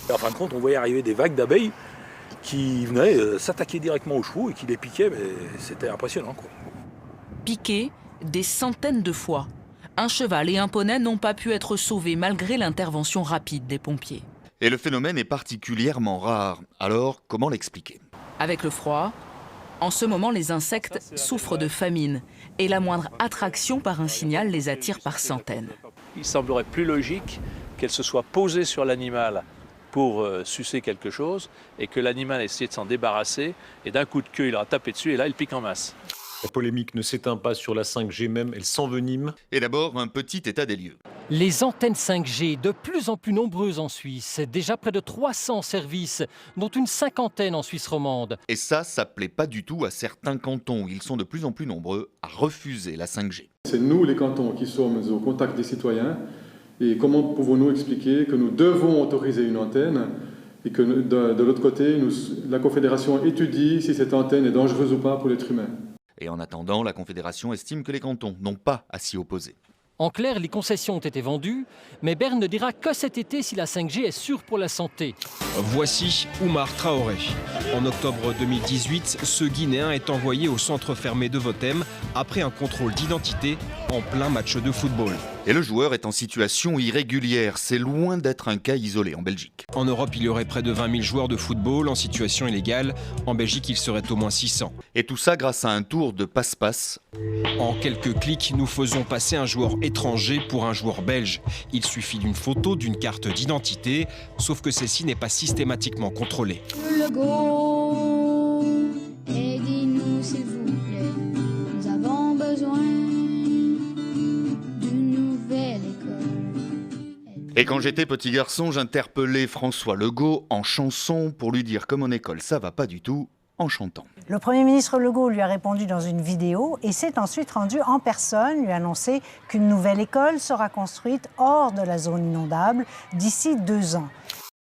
Et en fin de compte, on voyait arriver des vagues d'abeilles qui venaient s'attaquer directement aux chevaux et qui les piquaient. C'était impressionnant, quoi. Piqués des centaines de fois. Un cheval et un poney n'ont pas pu être sauvés malgré l'intervention rapide des pompiers. Et le phénomène est particulièrement rare. Alors, comment l'expliquer? Avec le froid, en ce moment, les insectes souffrent de famine et la moindre attraction par un signal les attire par centaines. Il semblerait plus logique qu'elle se soit posée sur l'animal pour sucer quelque chose et que l'animal essaie de s'en débarrasser et d'un coup de queue, il aura tapé dessus et là, il pique en masse. La polémique ne s'éteint pas sur la 5G même, elle s'envenime. Et d'abord, un petit état des lieux. Les antennes 5G, de plus en plus nombreuses en Suisse. Déjà près de 300 services, dont une cinquantaine en Suisse romande. Et ça plaît pas du tout à certains cantons. Ils sont de plus en plus nombreux à refuser la 5G. C'est nous, les cantons, qui sommes au contact des citoyens. Et comment pouvons-nous expliquer que nous devons autoriser une antenne et que de l'autre côté, la Confédération étudie si cette antenne est dangereuse ou pas pour l'être humain? Et en attendant, la Confédération estime que les cantons n'ont pas à s'y opposer. En clair, les concessions ont été vendues, mais Berne ne dira que cet été si la 5G est sûre pour la santé. Voici Oumar Traoré. En octobre 2018, ce Guinéen est envoyé au centre fermé de Votem après un contrôle d'identité en plein match de football. Et le joueur est en situation irrégulière. C'est loin d'être un cas isolé en Belgique. En Europe, il y aurait près de 20 000 joueurs de football en situation illégale. En Belgique, il serait au moins 600. Et tout ça grâce à un tour de passe-passe. En quelques clics, nous faisons passer un joueur étranger pour un joueur belge. Il suffit d'une photo, d'une carte d'identité, sauf que celle-ci n'est pas systématiquement contrôlée. Aidez-nous s'il vous plaît, nous avons besoin d'une nouvelle école. Et quand j'étais petit garçon, j'interpellais François Legault en chanson pour lui dire que mon école ça va pas du tout, en chantant. Le Premier ministre Legault lui a répondu dans une vidéo et s'est ensuite rendu en personne, lui annoncer qu'une nouvelle école sera construite hors de la zone inondable d'ici 2 ans.